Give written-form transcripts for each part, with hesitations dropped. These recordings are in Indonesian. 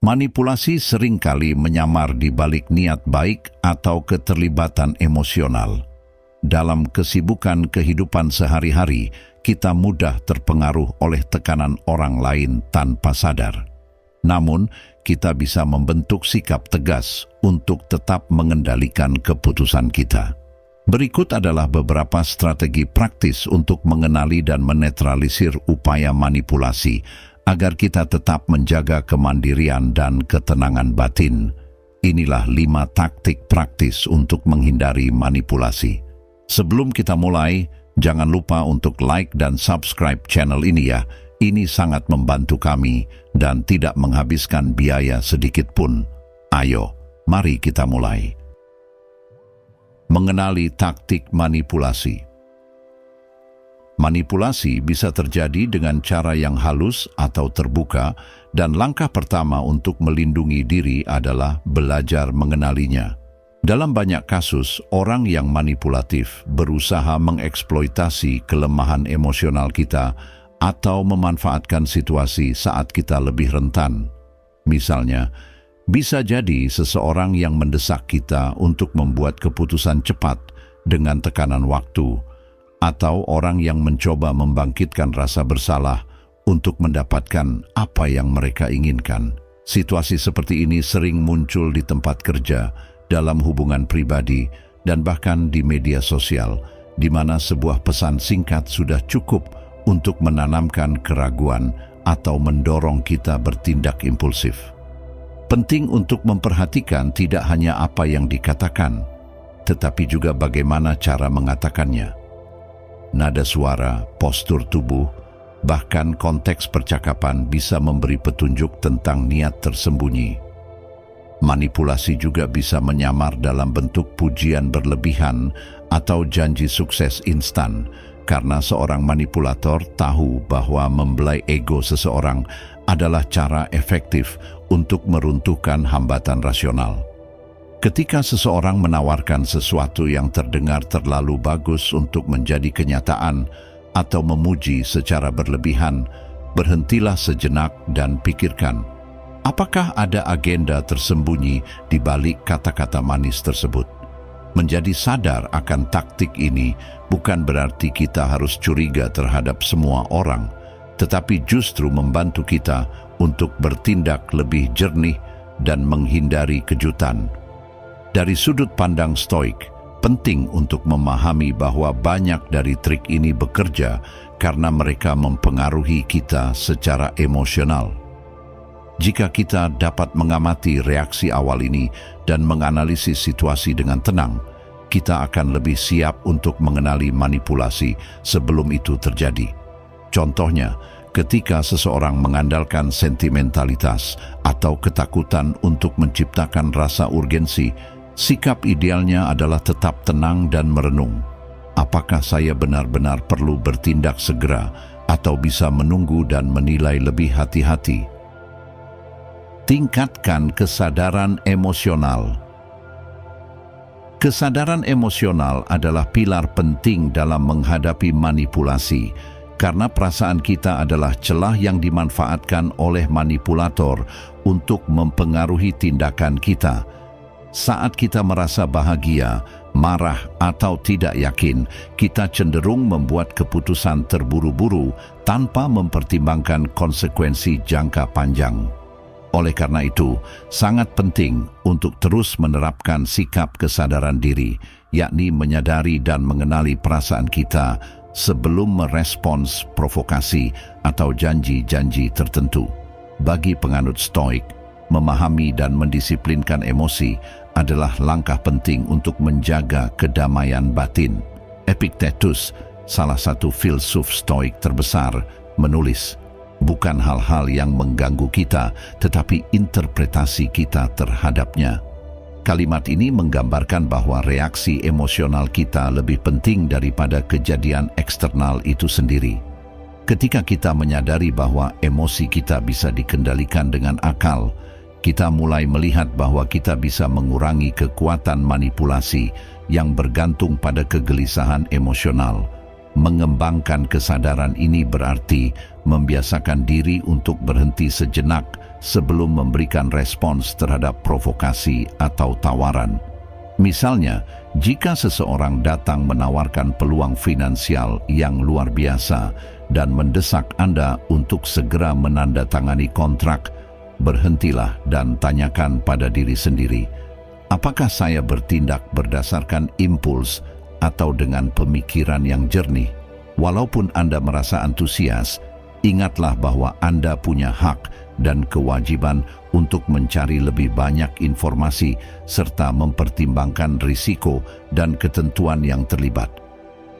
Manipulasi seringkali menyamar di balik niat baik atau keterlibatan emosional. Dalam kesibukan kehidupan sehari-hari, kita mudah terpengaruh oleh tekanan orang lain tanpa sadar. Namun, kita bisa membentuk sikap tegas untuk tetap mengendalikan keputusan kita. Berikut adalah beberapa strategi praktis untuk mengenali dan menetralisir upaya manipulasi agar kita tetap menjaga kemandirian dan ketenangan batin. Inilah 5 taktik praktis untuk menghindari manipulasi. Sebelum kita mulai, jangan lupa untuk like dan subscribe channel ini ya. Ini sangat membantu kami dan tidak menghabiskan biaya sedikit pun. Ayo, mari kita mulai. Mengenali taktik manipulasi. Manipulasi bisa terjadi dengan cara yang halus atau terbuka, dan langkah pertama untuk melindungi diri adalah belajar mengenalinya. Dalam banyak kasus, orang yang manipulatif berusaha mengeksploitasi kelemahan emosional kita atau memanfaatkan situasi saat kita lebih rentan. Misalnya, bisa jadi seseorang yang mendesak kita untuk membuat keputusan cepat dengan tekanan waktu, atau orang yang mencoba membangkitkan rasa bersalah untuk mendapatkan apa yang mereka inginkan. Situasi seperti ini sering muncul di tempat kerja, dalam hubungan pribadi, dan bahkan di media sosial, di mana sebuah pesan singkat sudah cukup untuk menanamkan keraguan atau mendorong kita bertindak impulsif. Penting untuk memperhatikan tidak hanya apa yang dikatakan, tetapi juga bagaimana cara mengatakannya. Nada suara, postur tubuh, bahkan konteks percakapan bisa memberi petunjuk tentang niat tersembunyi. Manipulasi juga bisa menyamar dalam bentuk pujian berlebihan atau janji sukses instan, karena seorang manipulator tahu bahwa membelai ego seseorang adalah cara efektif untuk meruntuhkan hambatan rasional. Ketika seseorang menawarkan sesuatu yang terdengar terlalu bagus untuk menjadi kenyataan atau memuji secara berlebihan, berhentilah sejenak dan pikirkan, apakah ada agenda tersembunyi di balik kata-kata manis tersebut? Menjadi sadar akan taktik ini bukan berarti kita harus curiga terhadap semua orang, tetapi justru membantu kita untuk bertindak lebih jernih dan menghindari kejutan. Dari sudut pandang Stoik, penting untuk memahami bahwa banyak dari trik ini bekerja karena mereka mempengaruhi kita secara emosional. Jika kita dapat mengamati reaksi awal ini dan menganalisis situasi dengan tenang, kita akan lebih siap untuk mengenali manipulasi sebelum itu terjadi. Contohnya, ketika seseorang mengandalkan sentimentalitas atau ketakutan untuk menciptakan rasa urgensi, sikap idealnya adalah tetap tenang dan merenung. Apakah saya benar-benar perlu bertindak segera atau bisa menunggu dan menilai lebih hati-hati? Tingkatkan kesadaran emosional. Kesadaran emosional adalah pilar penting dalam menghadapi manipulasi, karena perasaan kita adalah celah yang dimanfaatkan oleh manipulator untuk mempengaruhi tindakan kita. Saat kita merasa bahagia, marah, atau tidak yakin, kita cenderung membuat keputusan terburu-buru tanpa mempertimbangkan konsekuensi jangka panjang. Oleh karena itu, sangat penting untuk terus menerapkan sikap kesadaran diri, yakni menyadari dan mengenali perasaan kita sebelum merespons provokasi atau janji-janji tertentu. Bagi penganut Stoik, memahami dan mendisiplinkan emosi adalah langkah penting untuk menjaga kedamaian batin. Epictetus, salah satu filsuf Stoik terbesar, menulis, bukan hal-hal yang mengganggu kita, tetapi interpretasi kita terhadapnya. Kalimat ini menggambarkan bahwa reaksi emosional kita lebih penting daripada kejadian eksternal itu sendiri. Ketika kita menyadari bahwa emosi kita bisa dikendalikan dengan akal, kita mulai melihat bahwa kita bisa mengurangi kekuatan manipulasi yang bergantung pada kegelisahan emosional. Mengembangkan kesadaran ini berarti membiasakan diri untuk berhenti sejenak sebelum memberikan respons terhadap provokasi atau tawaran. Misalnya, jika seseorang datang menawarkan peluang finansial yang luar biasa dan mendesak Anda untuk segera menandatangani kontrak, berhentilah dan tanyakan pada diri sendiri, apakah saya bertindak berdasarkan impuls atau dengan pemikiran yang jernih? Walaupun Anda merasa antusias, ingatlah bahwa Anda punya hak dan kewajiban untuk mencari lebih banyak informasi serta mempertimbangkan risiko dan ketentuan yang terlibat.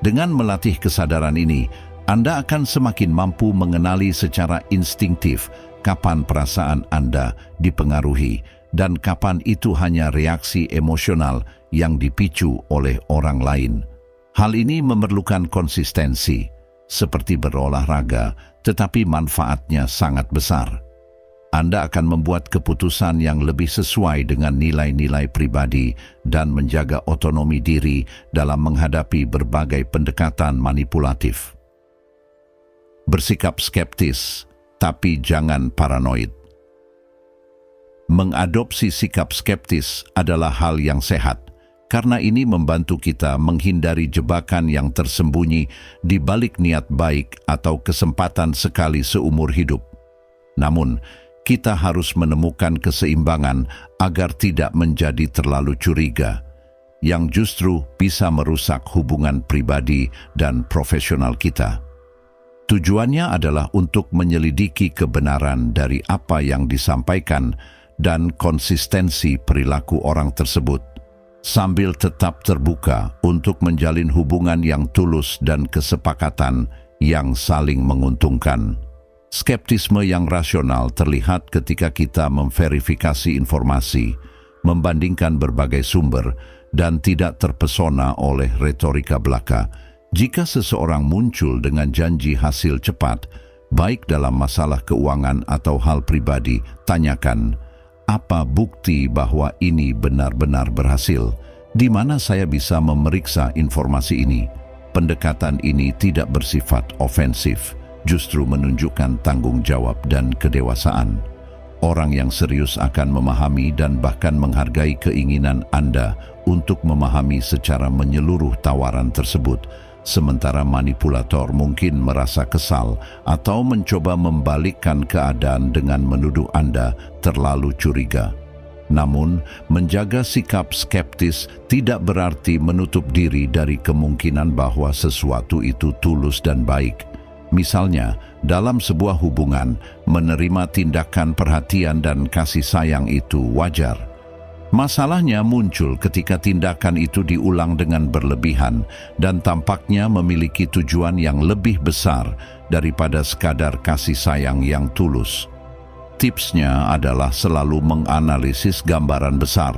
Dengan melatih kesadaran ini, Anda akan semakin mampu mengenali secara instingtif kapan perasaan Anda dipengaruhi dan kapan itu hanya reaksi emosional yang dipicu oleh orang lain. Hal ini memerlukan konsistensi, seperti berolahraga, tetapi manfaatnya sangat besar. Anda akan membuat keputusan yang lebih sesuai dengan nilai-nilai pribadi dan menjaga otonomi diri dalam menghadapi berbagai pendekatan manipulatif. Bersikap skeptis, tapi jangan paranoid. Mengadopsi sikap skeptis adalah hal yang sehat, karena ini membantu kita menghindari jebakan yang tersembunyi di balik niat baik atau kesempatan sekali seumur hidup. Namun, kita harus menemukan keseimbangan agar tidak menjadi terlalu curiga, yang justru bisa merusak hubungan pribadi dan profesional kita. Tujuannya adalah untuk menyelidiki kebenaran dari apa yang disampaikan dan konsistensi perilaku orang tersebut, sambil tetap terbuka untuk menjalin hubungan yang tulus dan kesepakatan yang saling menguntungkan. Skeptisme yang rasional terlihat ketika kita memverifikasi informasi, membandingkan berbagai sumber, dan tidak terpesona oleh retorika belaka. Jika seseorang muncul dengan janji hasil cepat, baik dalam masalah keuangan atau hal pribadi, tanyakan, apa bukti bahwa ini benar-benar berhasil? Di mana saya bisa memeriksa informasi ini? Pendekatan ini tidak bersifat ofensif, justru menunjukkan tanggung jawab dan kedewasaan. Orang yang serius akan memahami dan bahkan menghargai keinginan Anda untuk memahami secara menyeluruh tawaran tersebut, sementara manipulator mungkin merasa kesal atau mencoba membalikkan keadaan dengan menuduh Anda terlalu curiga. Namun, menjaga sikap skeptis tidak berarti menutup diri dari kemungkinan bahwa sesuatu itu tulus dan baik. Misalnya, dalam sebuah hubungan, menerima tindakan perhatian dan kasih sayang itu wajar. Masalahnya muncul ketika tindakan itu diulang dengan berlebihan dan tampaknya memiliki tujuan yang lebih besar daripada sekadar kasih sayang yang tulus. Tipsnya adalah selalu menganalisis gambaran besar,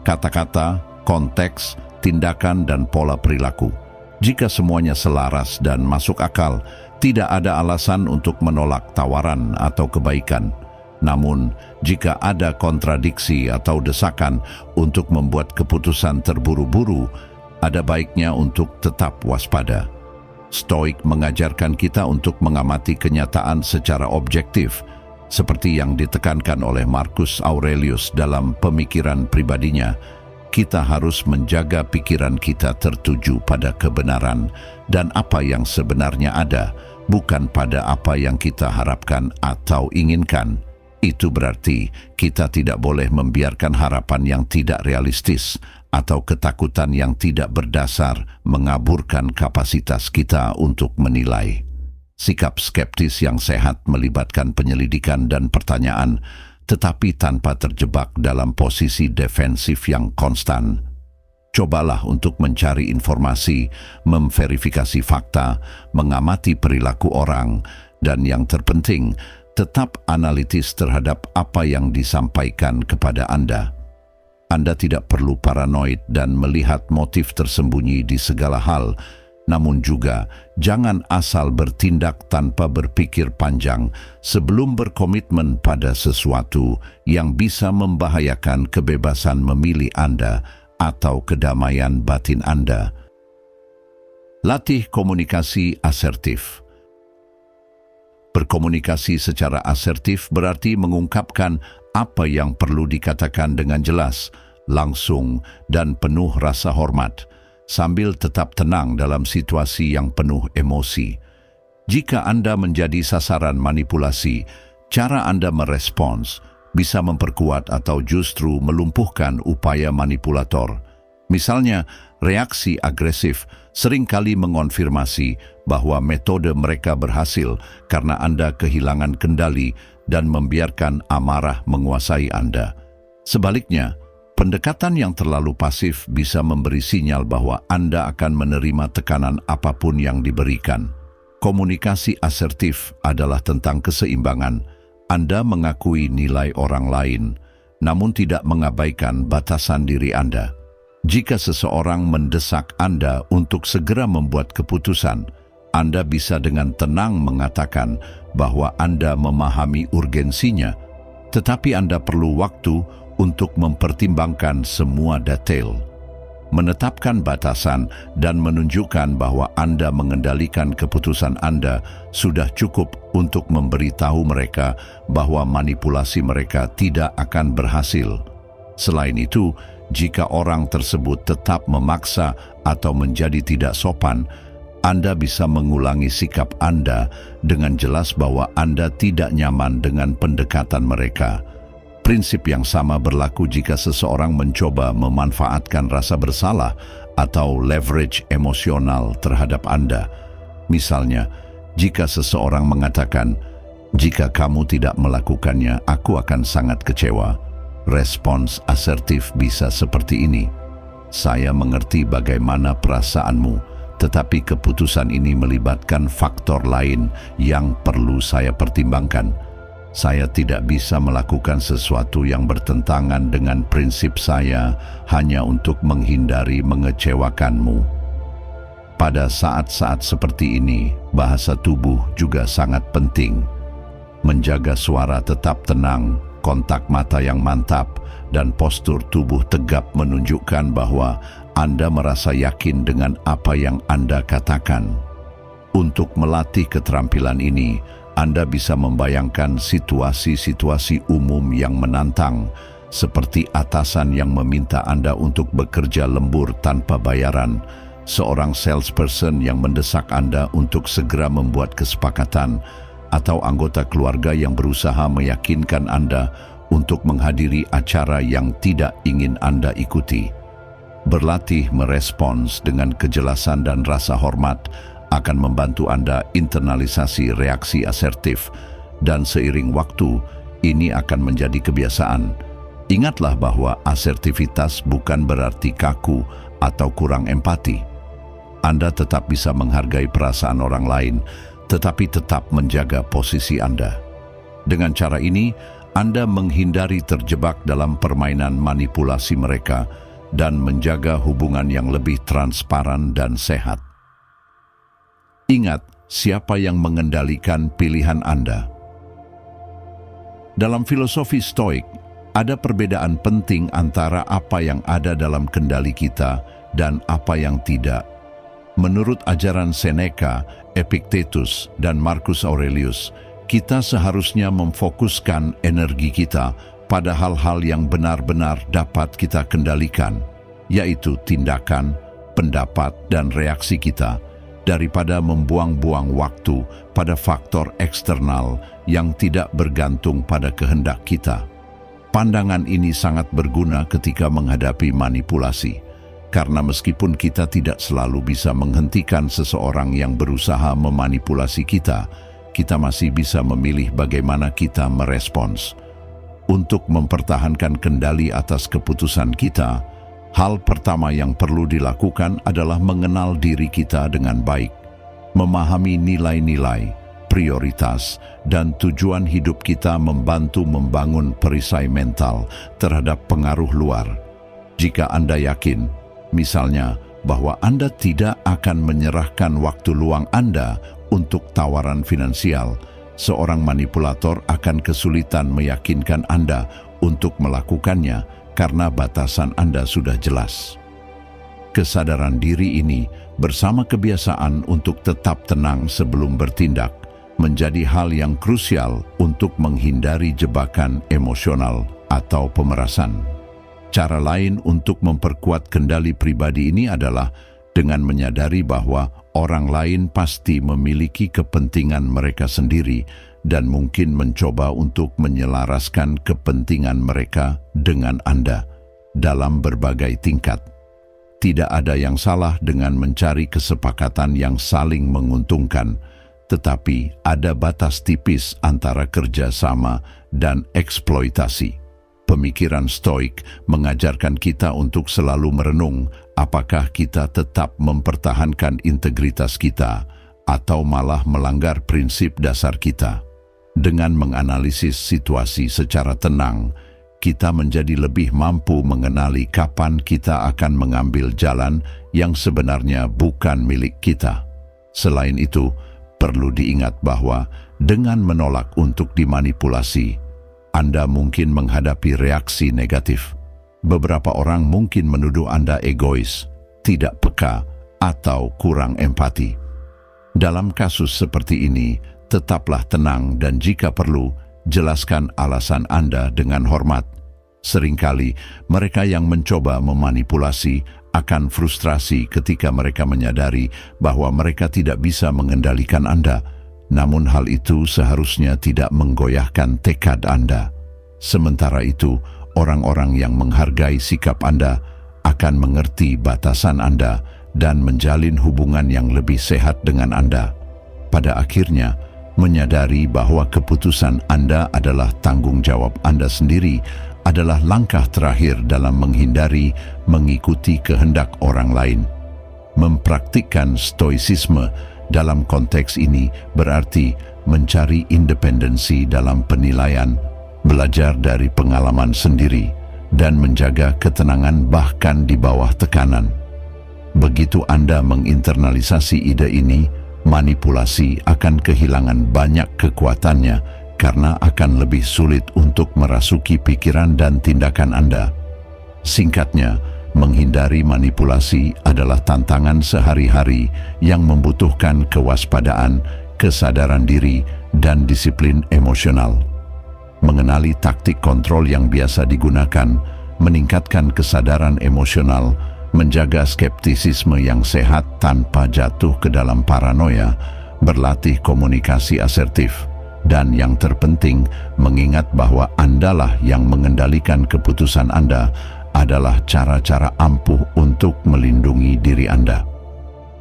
kata-kata, konteks, tindakan, dan pola perilaku. Jika semuanya selaras dan masuk akal, tidak ada alasan untuk menolak tawaran atau kebaikan. Namun, jika ada kontradiksi atau desakan untuk membuat keputusan terburu-buru, ada baiknya untuk tetap waspada. Stoik mengajarkan kita untuk mengamati kenyataan secara objektif, seperti yang ditekankan oleh Marcus Aurelius dalam pemikiran pribadinya. Kita harus menjaga pikiran kita tertuju pada kebenaran dan apa yang sebenarnya ada, bukan pada apa yang kita harapkan atau inginkan. Itu berarti kita tidak boleh membiarkan harapan yang tidak realistis atau ketakutan yang tidak berdasar mengaburkan kapasitas kita untuk menilai. Sikap skeptis yang sehat melibatkan penyelidikan dan pertanyaan, tetapi tanpa terjebak dalam posisi defensif yang konstan. Cobalah untuk mencari informasi, memverifikasi fakta, mengamati perilaku orang, dan yang terpenting, tetap analitis terhadap apa yang disampaikan kepada Anda. Anda tidak perlu paranoid dan melihat motif tersembunyi di segala hal, namun juga jangan asal bertindak tanpa berpikir panjang sebelum berkomitmen pada sesuatu yang bisa membahayakan kebebasan memilih Anda atau kedamaian batin Anda. Latih komunikasi asertif. Berkomunikasi secara asertif berarti mengungkapkan apa yang perlu dikatakan dengan jelas, langsung, dan penuh rasa hormat, sambil tetap tenang dalam situasi yang penuh emosi. Jika Anda menjadi sasaran manipulasi, cara Anda merespons bisa memperkuat atau justru melumpuhkan upaya manipulator. Misalnya, reaksi agresif seringkali mengonfirmasi bahwa metode mereka berhasil karena Anda kehilangan kendali dan membiarkan amarah menguasai Anda. Sebaliknya, pendekatan yang terlalu pasif bisa memberi sinyal bahwa Anda akan menerima tekanan apapun yang diberikan. Komunikasi asertif adalah tentang keseimbangan. Anda mengakui nilai orang lain, namun tidak mengabaikan batasan diri Anda. Jika seseorang mendesak Anda untuk segera membuat keputusan, Anda bisa dengan tenang mengatakan bahwa Anda memahami urgensinya, tetapi Anda perlu waktu untuk mempertimbangkan semua detail. Menetapkan batasan dan menunjukkan bahwa Anda mengendalikan keputusan Anda sudah cukup untuk memberitahu mereka bahwa manipulasi mereka tidak akan berhasil. Selain itu, jika orang tersebut tetap memaksa atau menjadi tidak sopan, Anda bisa mengulangi sikap Anda dengan jelas bahwa Anda tidak nyaman dengan pendekatan mereka. Prinsip yang sama berlaku jika seseorang mencoba memanfaatkan rasa bersalah atau leverage emosional terhadap Anda. Misalnya, jika seseorang mengatakan, "Jika kamu tidak melakukannya, aku akan sangat kecewa." Respons asertif bisa seperti ini. "Saya mengerti bagaimana perasaanmu, tetapi keputusan ini melibatkan faktor lain yang perlu saya pertimbangkan. Saya tidak bisa melakukan sesuatu yang bertentangan dengan prinsip saya hanya untuk menghindari mengecewakanmu." Pada saat-saat seperti ini, bahasa tubuh juga sangat penting. Menjaga suara tetap tenang, kontak mata yang mantap, dan postur tubuh tegap menunjukkan bahwa Anda merasa yakin dengan apa yang Anda katakan. Untuk melatih keterampilan ini, Anda bisa membayangkan situasi-situasi umum yang menantang, seperti atasan yang meminta Anda untuk bekerja lembur tanpa bayaran, seorang salesperson yang mendesak Anda untuk segera membuat kesepakatan, atau anggota keluarga yang berusaha meyakinkan Anda untuk menghadiri acara yang tidak ingin Anda ikuti. Berlatih merespons dengan kejelasan dan rasa hormat akan membantu Anda internalisasi reaksi asertif, dan seiring waktu, ini akan menjadi kebiasaan. Ingatlah bahwa asertivitas bukan berarti kaku atau kurang empati. Anda tetap bisa menghargai perasaan orang lain, tetapi tetap menjaga posisi Anda. Dengan cara ini, Anda menghindari terjebak dalam permainan manipulasi mereka dan menjaga hubungan yang lebih transparan dan sehat. Ingat, siapa yang mengendalikan pilihan Anda. Dalam filosofi Stoik, ada perbedaan penting antara apa yang ada dalam kendali kita dan apa yang tidak. Menurut ajaran Seneca, Epictetus, dan Marcus Aurelius, kita seharusnya memfokuskan energi kita pada hal-hal yang benar-benar dapat kita kendalikan, yaitu tindakan, pendapat, dan reaksi kita, daripada membuang-buang waktu pada faktor eksternal yang tidak bergantung pada kehendak kita. Pandangan ini sangat berguna ketika menghadapi manipulasi, karena meskipun kita tidak selalu bisa menghentikan seseorang yang berusaha memanipulasi kita, kita masih bisa memilih bagaimana kita merespons. Untuk mempertahankan kendali atas keputusan kita, hal pertama yang perlu dilakukan adalah mengenal diri kita dengan baik, memahami nilai-nilai, prioritas, dan tujuan hidup kita membantu membangun perisai mental terhadap pengaruh luar. Jika Anda yakin, misalnya, bahwa Anda tidak akan menyerahkan waktu luang Anda untuk tawaran finansial, seorang manipulator akan kesulitan meyakinkan Anda untuk melakukannya karena batasan Anda sudah jelas. Kesadaran diri ini bersama kebiasaan untuk tetap tenang sebelum bertindak menjadi hal yang krusial untuk menghindari jebakan emosional atau pemerasan. Cara lain untuk memperkuat kendali pribadi ini adalah dengan menyadari bahwa orang lain pasti memiliki kepentingan mereka sendiri dan mungkin mencoba untuk menyelaraskan kepentingan mereka dengan Anda dalam berbagai tingkat. Tidak ada yang salah dengan mencari kesepakatan yang saling menguntungkan, tetapi ada batas tipis antara kerjasama dan eksploitasi. Pemikiran Stoik mengajarkan kita untuk selalu merenung apakah kita tetap mempertahankan integritas kita atau malah melanggar prinsip dasar kita. Dengan menganalisis situasi secara tenang, kita menjadi lebih mampu mengenali kapan kita akan mengambil jalan yang sebenarnya bukan milik kita. Selain itu, perlu diingat bahwa dengan menolak untuk dimanipulasi, Anda mungkin menghadapi reaksi negatif. Beberapa orang mungkin menuduh Anda egois, tidak peka, atau kurang empati. Dalam kasus seperti ini, tetaplah tenang dan jika perlu, jelaskan alasan Anda dengan hormat. Seringkali, mereka yang mencoba memanipulasi akan frustrasi ketika mereka menyadari bahwa mereka tidak bisa mengendalikan Anda. Namun hal itu seharusnya tidak menggoyahkan tekad Anda. Sementara itu, orang-orang yang menghargai sikap Anda akan mengerti batasan Anda dan menjalin hubungan yang lebih sehat dengan Anda. Pada akhirnya, menyadari bahwa keputusan Anda adalah tanggung jawab Anda sendiri adalah langkah terakhir dalam menghindari mengikuti kehendak orang lain. Mempraktikkan stoisisme dalam konteks ini berarti mencari independensi dalam penilaian, belajar dari pengalaman sendiri, dan menjaga ketenangan bahkan di bawah tekanan. Begitu Anda menginternalisasi ide ini, manipulasi akan kehilangan banyak kekuatannya karena akan lebih sulit untuk merasuki pikiran dan tindakan Anda. Singkatnya, menghindari manipulasi adalah tantangan sehari-hari yang membutuhkan kewaspadaan, kesadaran diri, dan disiplin emosional. Mengenali taktik kontrol yang biasa digunakan, meningkatkan kesadaran emosional, menjaga skeptisisme yang sehat tanpa jatuh ke dalam paranoia, berlatih komunikasi asertif, dan yang terpenting, mengingat bahwa Andalah yang mengendalikan keputusan Anda adalah cara-cara ampuh untuk melindungi diri Anda.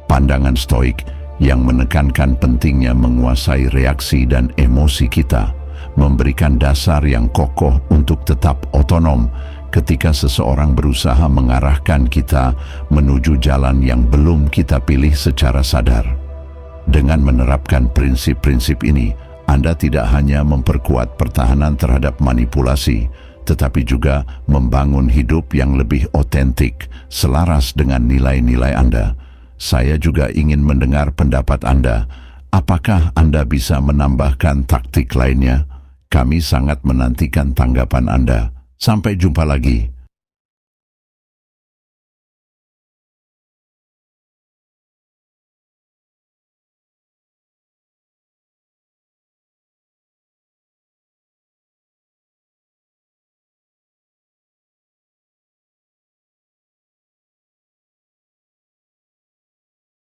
Pandangan Stoik yang menekankan pentingnya menguasai reaksi dan emosi kita, memberikan dasar yang kokoh untuk tetap otonom ketika seseorang berusaha mengarahkan kita menuju jalan yang belum kita pilih secara sadar. Dengan menerapkan prinsip-prinsip ini, Anda tidak hanya memperkuat pertahanan terhadap manipulasi, tetapi juga membangun hidup yang lebih otentik, selaras dengan nilai-nilai Anda. Saya juga ingin mendengar pendapat Anda. Apakah Anda bisa menambahkan taktik lainnya? Kami sangat menantikan tanggapan Anda. Sampai jumpa lagi.